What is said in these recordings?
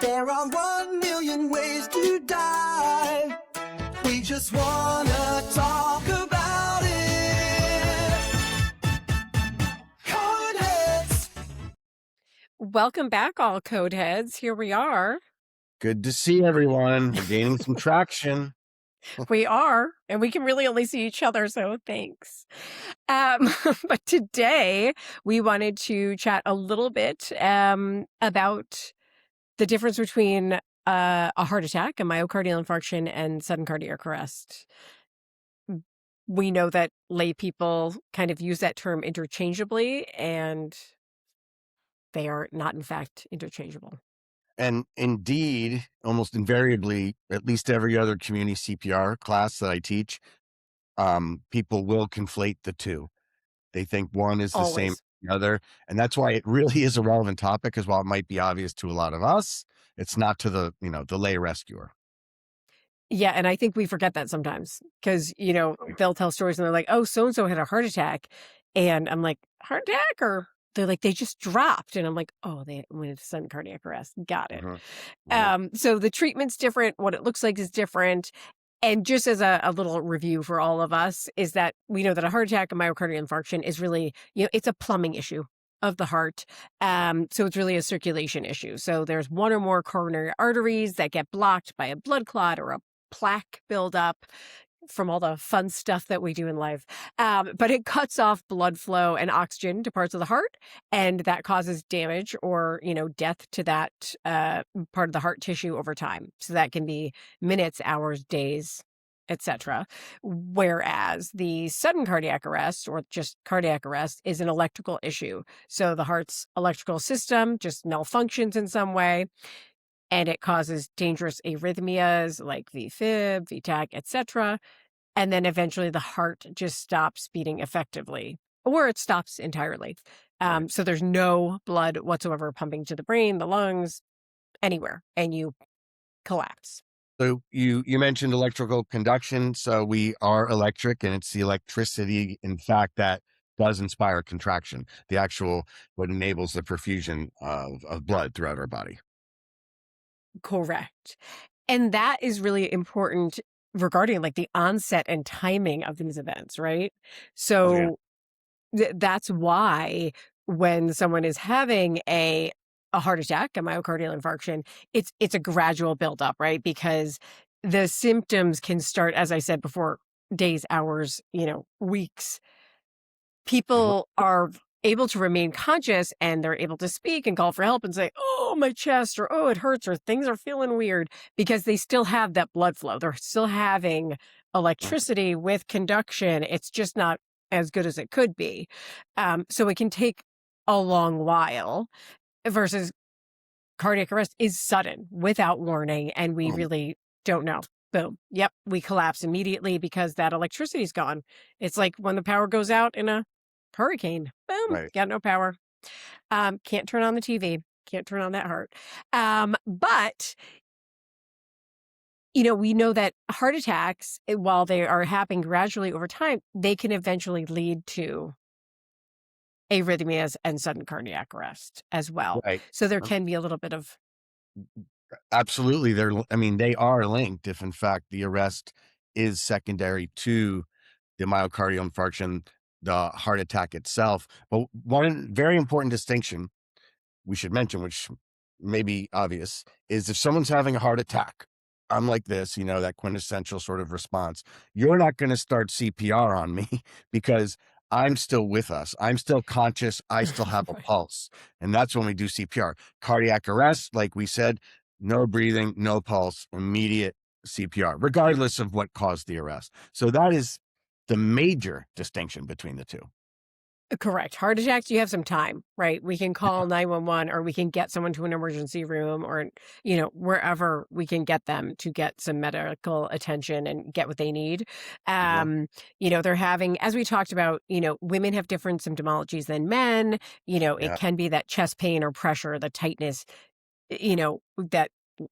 There are 1,000,000 ways to die. We just wanna talk about it. Codeheads. Welcome back, all Codeheads. Here we are. Good to see everyone. We're gaining some traction. We are, and we can really only see each other, so thanks. But today we wanted to chat a little bit about the difference between a heart attack, a myocardial infarction, and sudden cardiac arrest. We know that lay people kind of use that term interchangeably, and they are not, in fact, interchangeable. And indeed, almost invariably, at least every other community CPR class that I teach, people will conflate the two. They think one is the same as Always. the other. And that's why it really is a relevant topic, because while it might be obvious to a lot of us, it's not to the lay rescuer. Yeah, and I think we forget that sometimes because, they'll tell stories and they're like, "Oh, so and so had a heart attack." And I'm like, "Heart attack?" Or they're like, "They just dropped." And I'm like, "Oh, they went into sudden cardiac arrest. Got it." Mhm. Mhm. So the treatment's different. What it looks like is different. And just as a little review for all of us is that we know that a heart attack, a myocardial infarction is really, it's a plumbing issue of the heart. So it's really a circulation issue. So there's one or more coronary arteries that get blocked by a blood clot or a plaque buildup from all the fun stuff that we do in life. But it cuts off blood flow and oxygen to parts of the heart, and that causes damage or, death to that part of the heart tissue over time. So that can be minutes, hours, days, etc. Whereas the sudden cardiac arrest or just cardiac arrest is an electrical issue. So the heart's electrical system just malfunctions in some way, and it causes dangerous arrhythmias like VFib, VTAC, etc. And then eventually the heart just stops beating effectively, or it stops entirely. Right. So there's no blood whatsoever pumping to the brain, the lungs, anywhere, and you collapse. So you mentioned electrical conduction. So we are electric, and it's the electricity, in fact, that does inspire contraction, the actual what enables the perfusion of blood throughout our body. Correct. And that is really important regarding like the onset and timing of these events, right? Oh yeah. So that's why when someone is having a heart attack, a myocardial infarction, it's a gradual buildup, right? Because the symptoms can start, as I said before, days, hours, weeks. Mhm. People are able to remain conscious and they're able to speak and call for help and say, "Oh, my chest," or "Oh, it hurts," or "Things are feeling weird," because they still have that blood flow. They're still having electricity with conduction. It's just not as good as it could be. So it can take a long while versus cardiac arrest is sudden without warning. And we Mhm. really don't know. Boom. Yep. We collapse immediately because that electricity's gone. It's like when the power goes out in a hurricane. Boom. Right. Got no power. Can't turn on the TV. Can't turn on that heart. But we know that heart attacks, while they are happening gradually over time, they can eventually lead to arrhythmias and sudden cardiac arrest as well. Right. So there can be a little bit of Absolutely. They are linked if in fact the arrest is secondary to the myocardial infarction, the heart attack itself. But one very important distinction we should mention, which may be obvious, is if someone's having a heart attack, I'm like this, that quintessential sort of response. You're not going to start CPR on me because I'm still with us. I'm still conscious. I still have a right. pulse. And that's when we do CPR. Cardiac arrest, like we said, no breathing, no pulse, immediate CPR, regardless of what caused the arrest. So that is the major distinction between the two. Correct. Heart attacks, you have some time, right? We can call 911 or we can get someone to an emergency room or, wherever we can get them to get some medical attention and get what they need. Mhm. They're having, as we talked about, women have different symptomologies than men. It Yeah. can be that chest pain or pressure, the tightness, that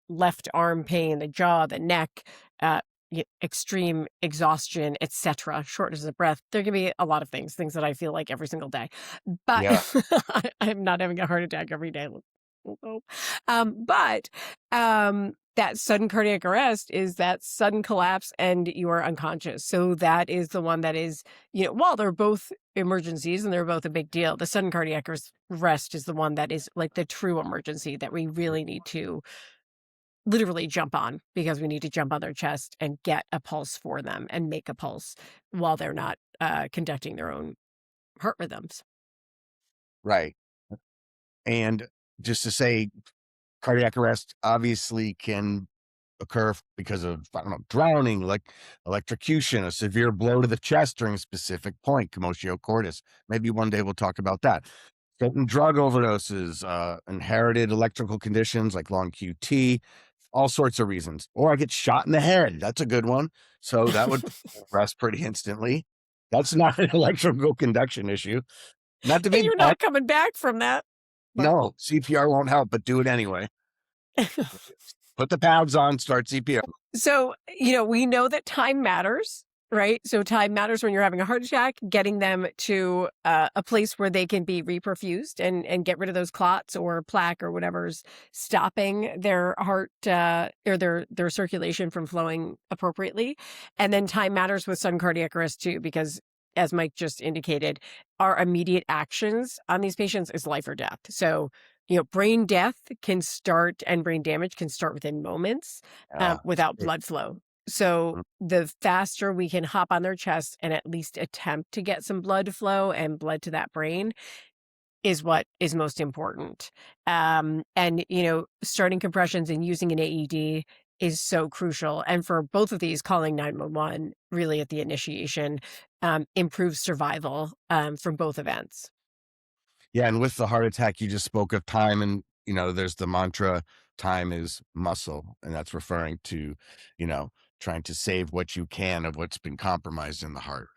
left arm pain, the jaw, the neck, uh, extreme exhaustion, etc., shortness of breath. There can be a lot of things that I feel like every single day. But Yeah. I'm not having a heart attack every day. But that sudden cardiac arrest is that sudden collapse and you are unconscious. So that is the one that is, while they're both emergencies and they're both a big deal, the sudden cardiac arrest is the one that is like the true emergency that we really need to literally jump on, because we need to jump on their chest and get a pulse for them and make a pulse while they're not conducting their own heart rhythms. Right. And just to say, cardiac arrest obviously can occur because of, I don't know, drowning, like electrocution, a severe blow to the chest during a specific point, commotio cordis. Maybe one day we'll talk about that. Certain drug overdoses, inherited electrical conditions like long QT, all sorts of reasons. Or I get shot in the head. That's a good one. So that would arrest pretty instantly. That's not an electrical conduction issue. Not to be And you're not coming back from that. no, CPR won't help, but do it anyway. Put the pads on, start CPR. So, we know that time matters, right? So time matters when you're having a heart attack, getting them to a place where they can be reperfused and get rid of those clots or plaque or whatever's stopping their heart or their circulation from flowing appropriately. And then time matters with sudden cardiac arrest too, because as Mike just indicated, our immediate actions on these patients is life or death. So, brain death can start and brain damage can start within moments without blood flow. So the faster we can hop on their chest and at least attempt to get some blood flow and blood to that brain is what is most important. And, starting compressions and using an AED is so crucial. And for both of these, calling 911 really at the initiation improves survival from both events. Yeah, and with the heart attack, you just spoke of time, and there's the mantra, time is muscle, and that's referring to, trying to save what you can of what's been compromised in the heart.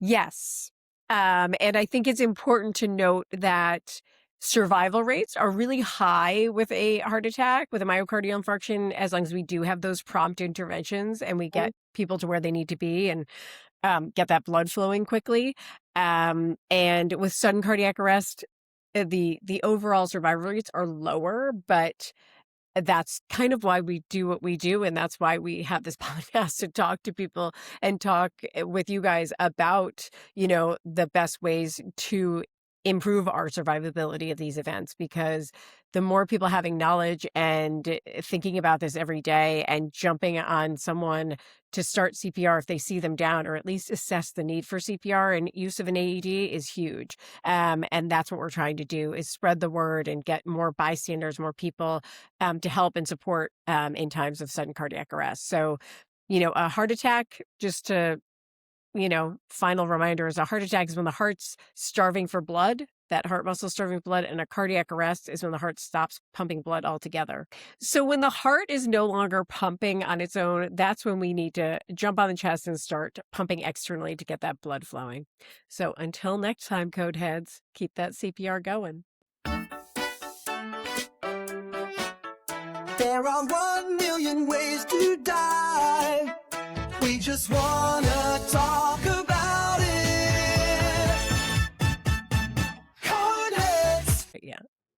Yes. And I think it's important to note that survival rates are really high with a heart attack, with a myocardial infarction, as long as we do have those prompt interventions and we get people to where they need to be and get that blood flowing quickly. And with sudden cardiac arrest, the overall survival rates are lower, but that's kind of why we do what we do. And that's why we have this podcast to talk to people and talk with you guys about, the best ways to improve our survivability of these events, because the more people having knowledge and thinking about this every day and jumping on someone to start CPR if they see them down, or at least assess the need for CPR and use of an AED is huge. And that's what we're trying to do, is spread the word and get more bystanders, more people to help and support in times of sudden cardiac arrest. So, a heart attack, just to final reminder, is a heart attack is when the heart's starving for blood, that heart muscle starving for blood, and a cardiac arrest is when the heart stops pumping blood altogether. So when the heart is no longer pumping on its own, that's when we need to jump on the chest and start pumping externally to get that blood flowing. So until next time, Codeheads, keep that CPR going. There are 1,000,000 ways to die. We just wanna talk